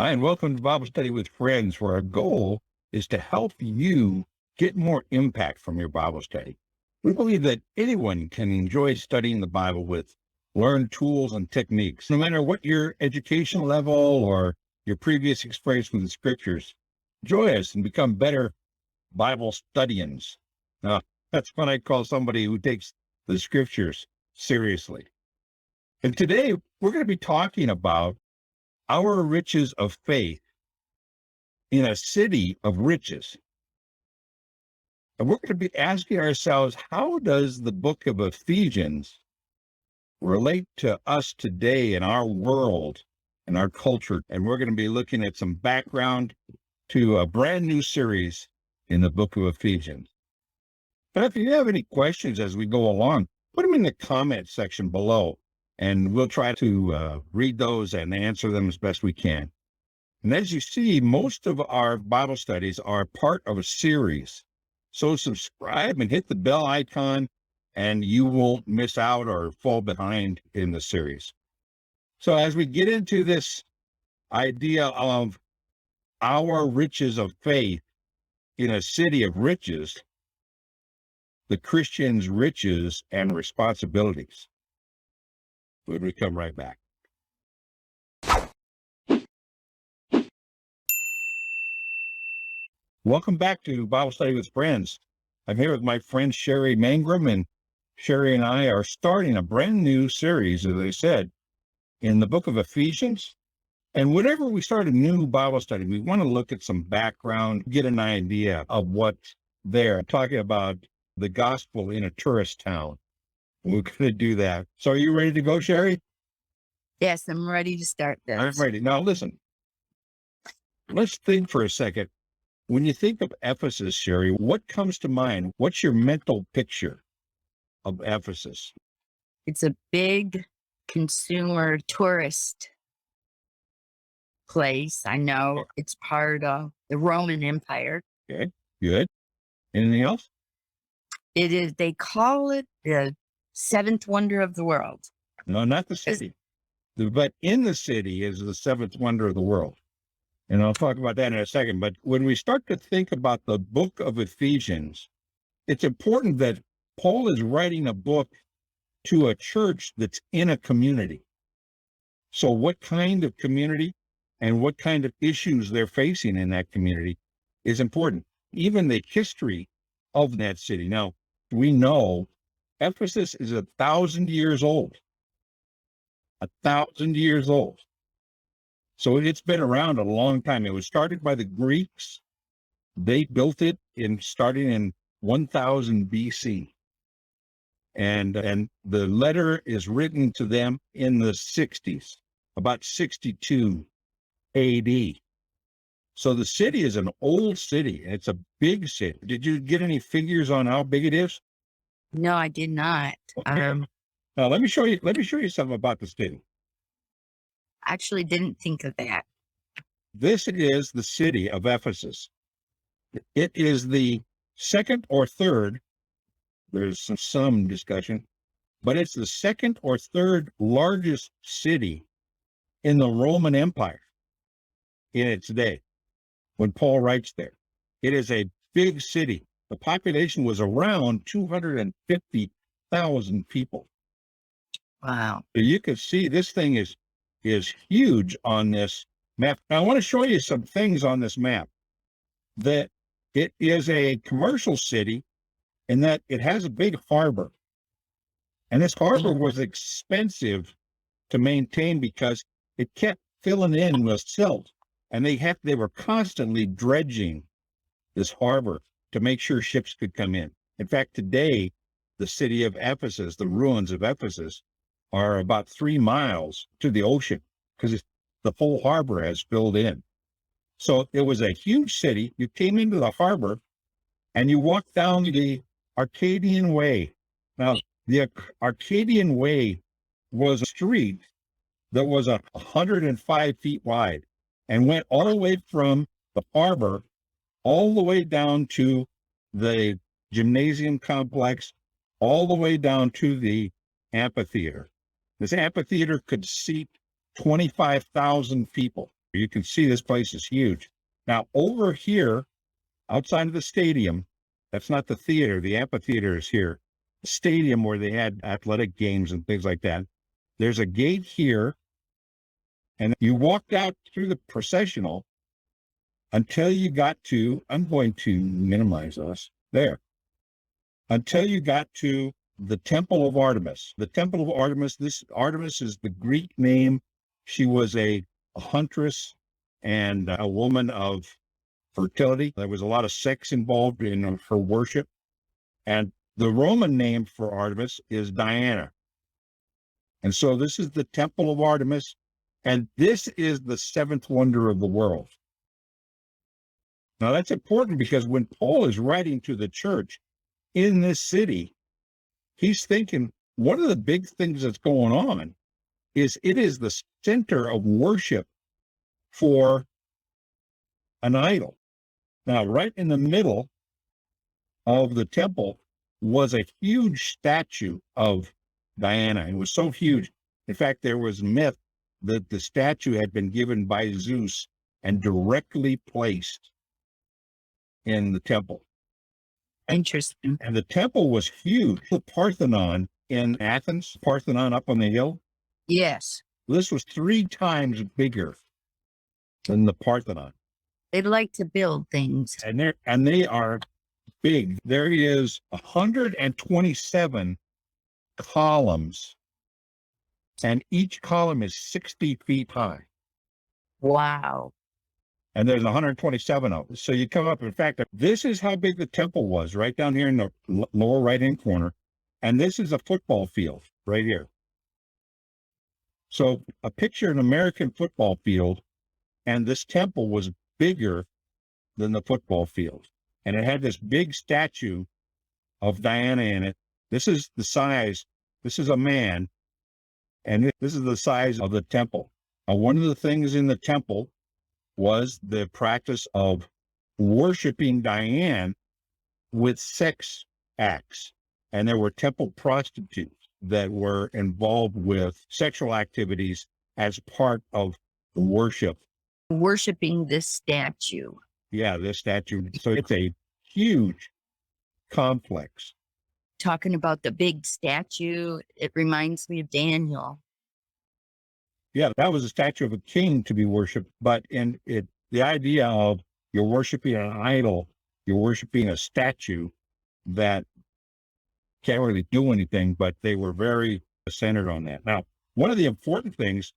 Hi, and welcome to Bible Study with Friends, where our goal is to help you get more impact from your Bible study. We believe that anyone can enjoy studying the Bible with learned tools and techniques, no matter what your education level or your previous experience with the scriptures. Join us and become better Bible studians. Now, that's what I call somebody who takes the scriptures seriously. And today we're going to be talking about our riches of faith in a city of riches. And we're going to be asking ourselves, how does the book of Ephesians relate to us today in our world and our culture? And we're going to be looking at some background to a brand new series in the book of Ephesians. But if you have any questions as we go along, put them in the comment section below, and we'll try to read those and answer them as best we can. And as you see, most of our Bible studies are part of a series. So subscribe and hit the bell icon, and you won't miss out or fall behind in the series. So as we get into this idea of our riches of faith in a city of riches, the Christian's riches and responsibilities, when we come right back. Welcome back to Bible Study with Friends. I'm here with my friend Sherry Mangrum, and Sherry and I are starting a brand new series, as I said, in the book of Ephesians. And whenever we start a new Bible study, we want to look at some background, get an idea of what's there. I'm talking about the gospel in a tourist town. We're going to do that. So are you ready to go, Sherry? Yes, I'm ready to start this. I'm ready. Now, listen, let's think for a second. When you think of Ephesus, Sherry, what comes to mind? What's your mental picture of Ephesus? It's a big consumer tourist place. I know it's part of the Roman Empire. Okay, good. Anything else? It is, they call it the seventh wonder of the world. No, not the city. But in the city is the seventh wonder of the world. And I'll talk about that in a second. But when we start to think about the book of Ephesians, it's important that Paul is writing a book to a church that's in a community. So what kind of community and what kind of issues they're facing in that community is important. Even the history of that city. Now, we know Ephesus is 1,000 years old. 1,000 years old. So it's been around a long time. It was started by the Greeks. They built it starting in 1000 BC. And the letter is written to them in the 60s, about 62 AD. So the city is an old city. It's a big city. Did you get any figures on how big it is? No, I did not. Okay. Now let me show you something about the city. Actually didn't think of that. This is the city of Ephesus. It is the second or third, there's some discussion, but it's the second or third largest city in the Roman Empire in its day, when Paul writes there. It is a big city. The population was around 250,000 people. Wow. So you can see this thing is huge on this map. Now, I want to show you some things on this map. That it is a commercial city in that it has a big harbor. And this harbor was expensive to maintain because it kept filling in with silt. And they were constantly dredging this harbor to make sure ships could come in. In fact, today, the city of Ephesus, the ruins of Ephesus, are about 3 miles to the ocean because the whole harbor has filled in. So it was a huge city. You came into the harbor and you walked down the Arcadian Way. Now, the Arcadian Way was a street that was 105 feet wide and went all the way from the harbor all the way down to the gymnasium complex, all the way down to the amphitheater. This amphitheater could seat 25,000 people. You can see this place is huge. Now, over here, outside of the stadium, that's not the theater. The amphitheater is here. The stadium where they had athletic games and things like that. There's a gate here, and you walked out through the processional until you got to, I'm going to minimize us there, until you got to the Temple of Artemis. The Temple of Artemis, this Artemis is the Greek name. She was a huntress and a woman of fertility. There was a lot of sex involved in her worship. And the Roman name for Artemis is Diana. And so this is the Temple of Artemis, and this is the seventh wonder of the world. Now that's important because when Paul is writing to the church in this city, he's thinking one of the big things that's going on is it is the center of worship for an idol. Now, right in the middle of the temple was a huge statue of Diana. It was so huge. In fact, there was myth that the statue had been given by Zeus and directly placed in the temple. Interesting. And the temple was huge. The Parthenon in Athens, Parthenon up on the hill, Yes. this was 3 times bigger than the Parthenon. They like to build things. And they are big. There is 127 columns, and each column is 60 feet high. Wow. And there's 127 of them. So you come up, in fact, this is how big the temple was, right down here in the lower right-hand corner. And this is a football field right here. So a picture of an American football field, and this temple was bigger than the football field. And it had this big statue of Diana in it. This is the size. This is a man. And this is the size of the temple. Now, one of the things in the temple was the practice of worshiping Diane with sex acts. And there were temple prostitutes that were involved with sexual activities as part of the worship. Worshipping this statue. Yeah, this statue. So it's a huge complex. Talking about the big statue, it reminds me of Daniel. Yeah, that was a statue of a king to be worshipped. But the idea of you're worshiping an idol, you're worshiping a statue that can't really do anything, but they were very centered on that. Now, one of the important things,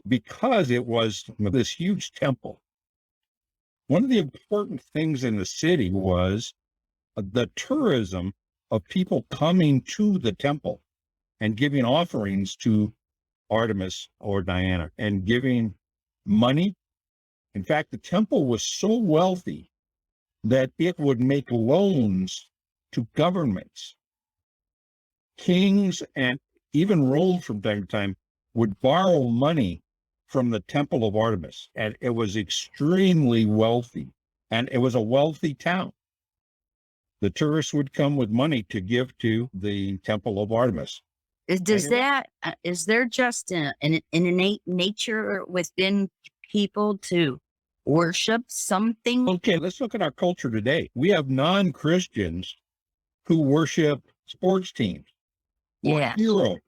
because it was this huge temple, one of the important things in the city was the tourism of people coming to the temple and giving offerings to Artemis or Diana and giving money. In fact, the temple was so wealthy that it would make loans to governments. Kings and even Rome from time to time would borrow money from the Temple of Artemis, and it was extremely wealthy, and it was a wealthy town. The tourists would come with money to give to the Temple of Artemis. Is there just an innate nature within people to worship something? Okay, let's look at our culture today. We have non-Christians who worship sports teams, or Yeah. heroes,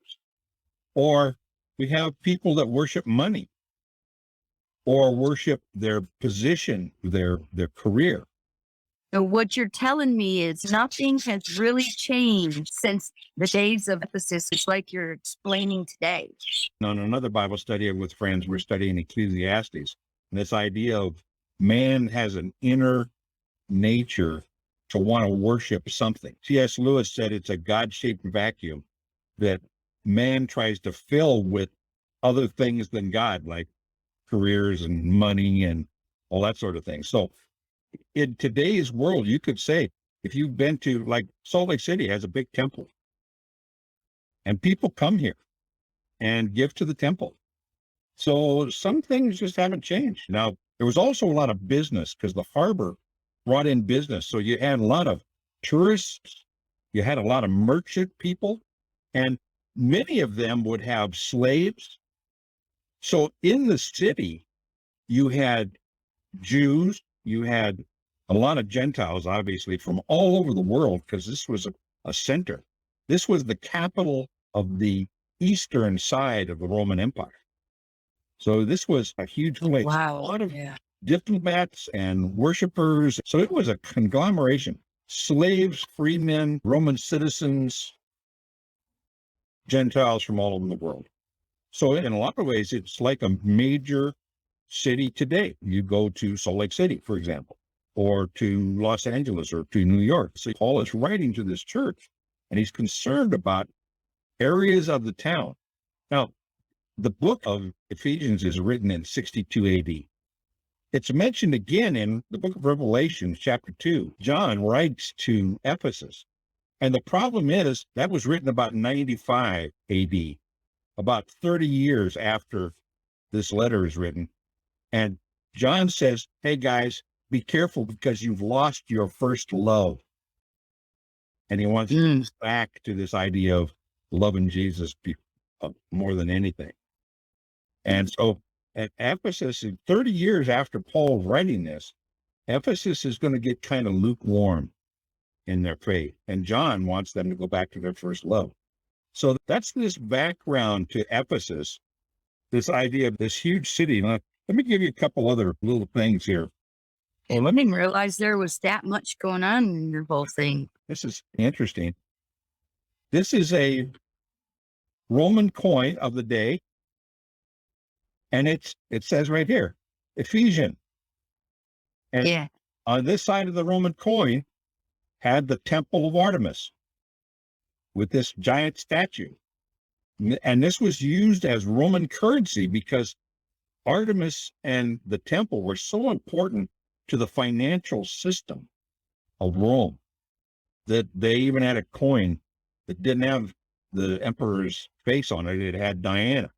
or we have people that worship money or worship their position, their career. So what you're telling me is nothing has really changed since the days of Ephesus. It's like you're explaining today. On another Bible study with friends, we're studying Ecclesiastes. And this idea of man has an inner nature to want to worship something. C.S. Lewis said it's a God-shaped vacuum that man tries to fill with other things than God, like careers and money and all that sort of thing. So in today's world, you could say, if you've been to, like, Salt Lake City has a big temple, and people come here and give to the temple. So some things just haven't changed. Now, there was also a lot of business because the harbor brought in business. So you had a lot of tourists, you had a lot of merchant people, and many of them would have slaves. So in the city, you had Jews, you had a lot of Gentiles, obviously, from all over the world, because this was a center. This was the capital of the eastern side of the Roman Empire. So this was a huge place. Wow. A lot of Yeah. diplomats and worshipers. So it was a conglomeration. Slaves, freemen, Roman citizens, Gentiles from all over the world. So in a lot of ways, it's like a major city today. You go to Salt Lake City, for example, or to Los Angeles or to New York. So Paul is writing to this church, and he's concerned about areas of the town. Now, the book of Ephesians is written in 62 AD. It's mentioned again in the book of Revelation, chapter 2. John writes to Ephesus. And the problem is that was written about 95 AD, about 30 years after this letter is written. And John says, hey, guys, be careful because you've lost your first love. And he wants us back to this idea of loving Jesus more than anything. And so at Ephesus, 30 years after Paul writing this, Ephesus is going to get kind of lukewarm in their faith. And John wants them to go back to their first love. So that's this background to Ephesus, this idea of this huge city. Now, let me give you a couple other little things here. I didn't realize there was that much going on in your whole thing. This is interesting. This is a Roman coin of the day. And it says right here, Ephesian. And on this side of the Roman coin had the Temple of Artemis with this giant statue. And this was used as Roman currency because Artemis and the temple were so important to the financial system of Rome that they even had a coin that didn't have the emperor's face on it. It had Diana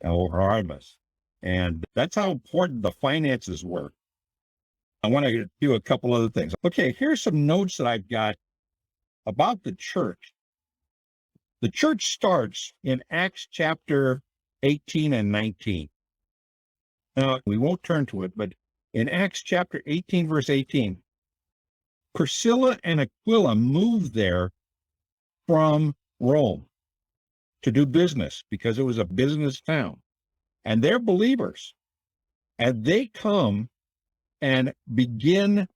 or Artemis. And that's how important the finances were. I want to do a couple other things. Okay, here's some notes that I've got about the church. The church starts in Acts chapter 18 and 19. Now, we won't turn to it, but in Acts chapter 18, verse 18, Priscilla and Aquila moved there from Rome to do business because it was a business town. And they're believers. And they come and begin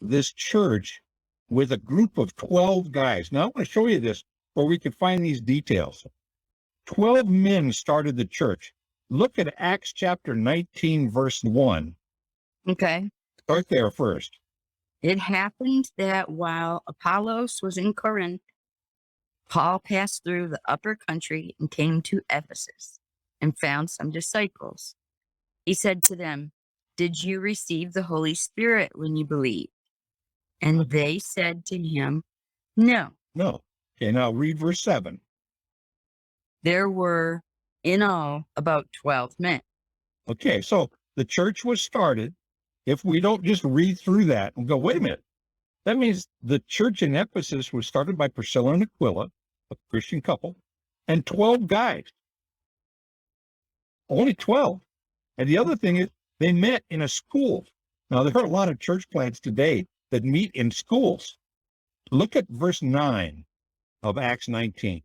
this church with a group of 12 guys. Now, I want to show you this where we can find these details. 12 men started the church. Look at Acts chapter 19, verse 1. Okay. Start there first. It happened that while Apollos was in Corinth, Paul passed through the upper country and came to Ephesus and found some disciples. He said to them, did you receive the Holy Spirit when you believed? And they said to him, no. No. Okay, now read verse 7. There were in all about 12 men. Okay, so the church was started. If we don't just read through that and go, wait a minute, that means the church in Ephesus was started by Priscilla and Aquila, a Christian couple, and 12 guys. Only 12. And the other thing is they met in a school. Now, there are a lot of church plants today that meet in schools. Look at verse 9 of Acts 19.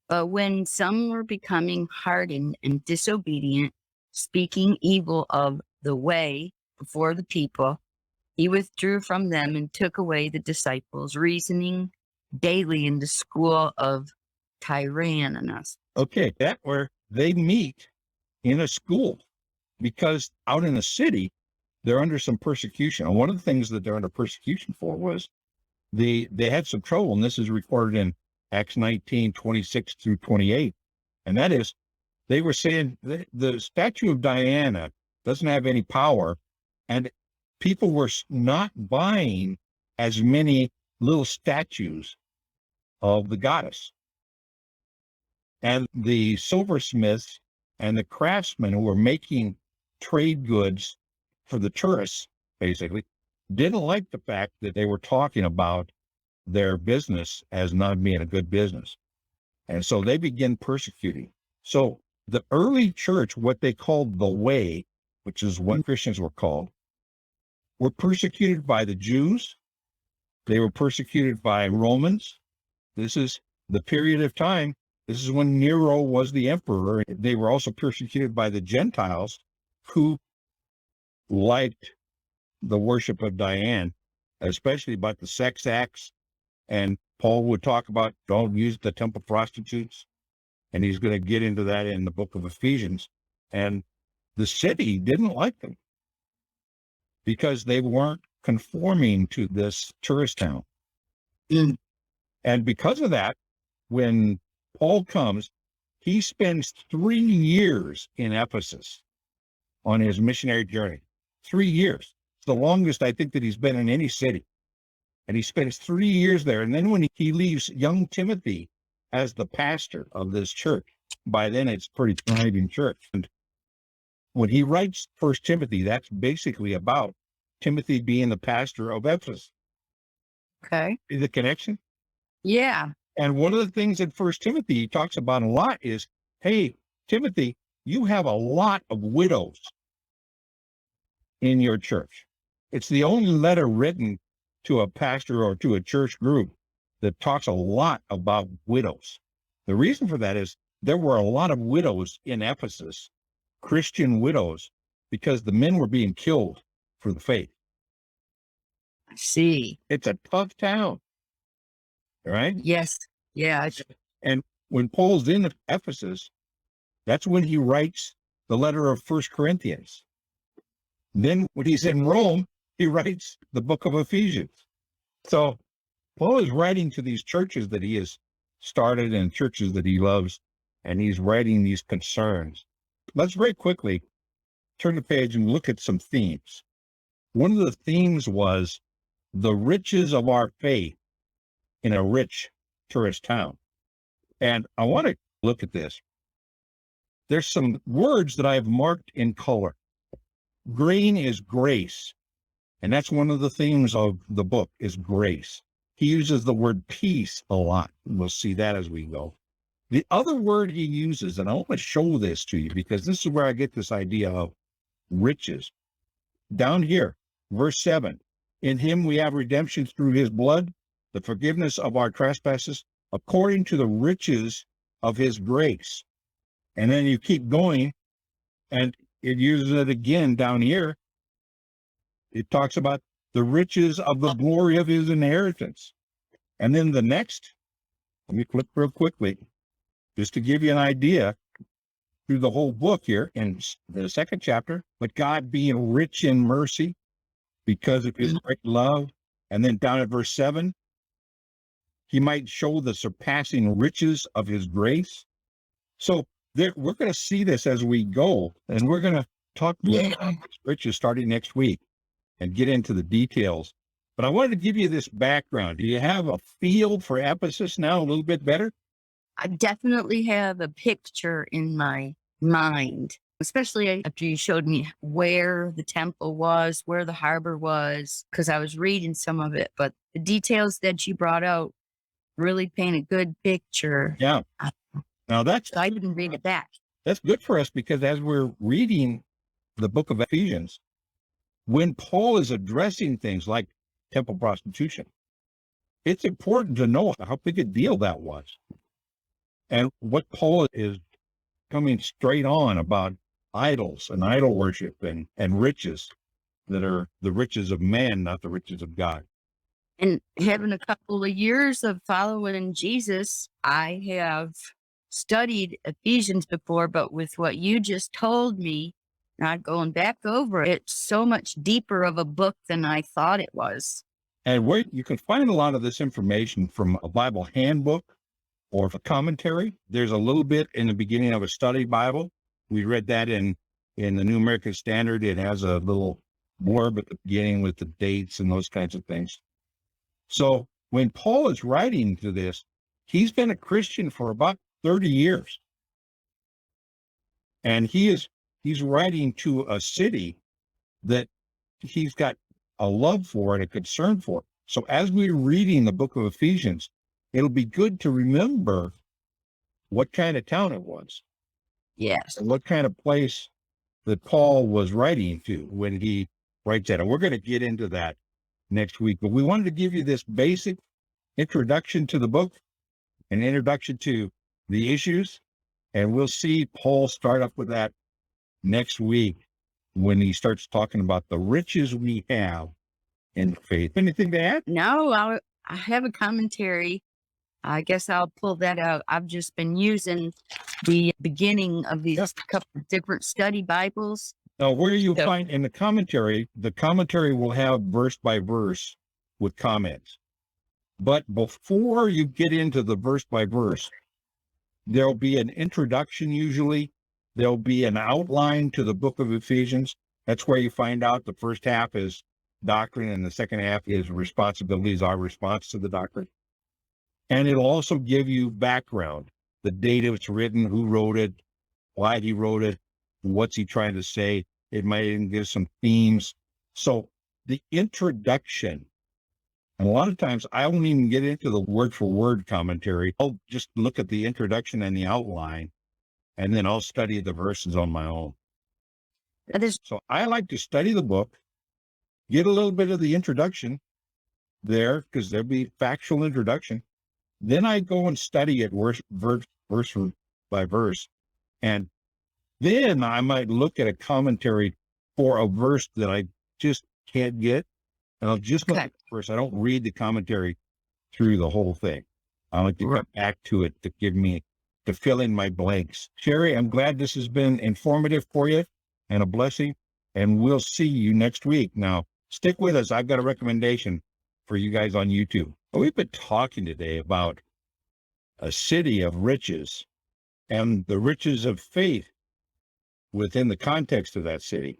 But when some were becoming hardened and disobedient, speaking evil of the way before the people, he withdrew from them and took away the disciples, reasoning daily in the school of Tyrannus. Okay, that's where they meet in a school, because out in the city, they're under some persecution. And one of the things that they're under persecution for was they had some trouble, and this is recorded in Acts 19, 26 through 28. And that is, they were saying the statue of Diana doesn't have any power, and people were not buying as many little statues of the goddess. And the silversmiths and the craftsmen who were making trade goods for the tourists, basically, didn't like the fact that they were talking about their business as not being a good business. And so they began persecuting. So The early church, what they called the Way, which is what Christians were called, were persecuted by the Jews. They were persecuted by Romans. This is the period of time. This is when Nero was the emperor. They were also persecuted by the Gentiles who liked the worship of Diane, especially about the sex acts. And Paul would talk about don't use the temple prostitutes. And he's going to get into that in the book of Ephesians. And the city didn't like them because they weren't conforming to this tourist town. Mm. And because of that, when Paul comes, he spends 3 years in Ephesus on his missionary journey. 3 years. It's the longest I think that he's been in any city. And he spends 3 years there. And then when he leaves young Timothy as the pastor of this church, by then it's a pretty thriving church. And when he writes First Timothy, that's basically about Timothy being the pastor of Ephesus. Okay. See the connection? Yeah. And one of the things in First Timothy he talks about a lot is, hey, Timothy, you have a lot of widows in your church. It's the only letter written to a pastor or to a church group that talks a lot about widows. The reason for that is there were a lot of widows in Ephesus, Christian widows, because the men were being killed for the faith. I see. It's a tough town, right? Yes. Yeah. And when Paul's in Ephesus, that's when he writes the letter of First Corinthians. Then when he's in Rome, he writes the book of Ephesians. So Paul is writing to these churches that he has started and churches that he loves, and he's writing these concerns. Let's very quickly turn the page and look at some themes. One of the themes was the riches of our faith in a rich tourist town. And I want to look at this. There's some words that I have marked in color. Green is grace. And that's one of the themes of the book is grace. He uses the word peace a lot. We'll see that as we go. The other word he uses, and I want to show this to you because this is where I get this idea of riches. Down here, verse 7, in him we have redemption through his blood, the forgiveness of our trespasses, according to the riches of his grace. And then you keep going, and it uses it again down here. It talks about the riches of the glory of his inheritance. And then the next, let me flip real quickly, just to give you an idea through the whole book here in the second chapter, but God being rich in mercy because of his great love. And then down at verse 7, he might show the surpassing riches of his grace. So we're going to see this as we go, and we're going to talk about riches starting next week and get into the details. But I wanted to give you this background. Do you have a feel for Ephesus now a little bit better? I definitely have a picture in my mind, especially after you showed me where the temple was, where the harbor was, because I was reading some of it. But the details that you brought out really paint a good picture. Yeah. Now So I didn't read it back. That's good for us because as we're reading the book of Ephesians, when Paul is addressing things like temple prostitution, it's important to know how big a deal that was. And what Paul is coming straight on about idols and idol worship and riches that are the riches of man, not the riches of God. And having a couple of years of following Jesus, I have studied Ephesians before, but with what you just told me, not going back over it, it's so much deeper of a book than I thought it was. And where you can find a lot of this information from a Bible handbook or a commentary. There's a little bit in the beginning of a study Bible. We read that in the New American Standard. It has a little blurb at the beginning with the dates and those kinds of things. So when Paul is writing to this, he's been a Christian for about 30 years. And he's writing to a city that he's got a love for and a concern for. So as we're reading the book of Ephesians, it'll be good to remember what kind of town it was Yes. and what kind of place that Paul was writing to when he writes that. And we're going to get into that next week. But we wanted to give you this basic introduction to the book, an introduction to the issues, and we'll see Paul start up with that next week when he starts talking about the riches we have in faith. Anything to add? No, I have a commentary. I guess I'll pull that out. I've just been using the beginning of these couple of different study Bibles. Now, where you So- find in the commentary will have verse by verse with comments. But before you get into the verse by verse, there'll be an introduction usually. There'll be an outline to the book of Ephesians. That's where you find out the first half is doctrine and the second half is responsibilities, our response to the doctrine. And it'll also give you background, the date it's written, who wrote it, why he wrote it, what's he trying to say. It might even give some themes. So the introduction, and a lot of times I won't even get into the word for word commentary. I'll just look at the introduction and the outline, and then I'll study the verses on my own. That is So I like to study the book, get a little bit of the introduction there, because there'll be factual introduction. Then I go and study it verse by verse. And then I might look at a commentary for a verse that I just can't get. And I'll just look Okay. at the verse. I don't read the commentary through the whole thing. I like to Right. come back to it to fill in my blanks. Sherry, I'm glad this has been informative for you and a blessing. And we'll see you next week. Now, stick with us. I've got a recommendation for you guys on YouTube. We've been talking today about a city of riches and the riches of faith within the context of that city.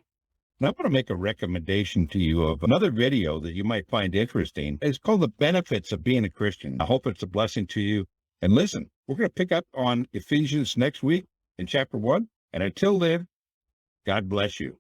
And I want to make a recommendation to you of another video that you might find interesting. It's called The Benefits of Being a Christian. I hope it's a blessing to you. And listen, we're going to pick up on Ephesians next week in chapter 1. And until then, God bless you.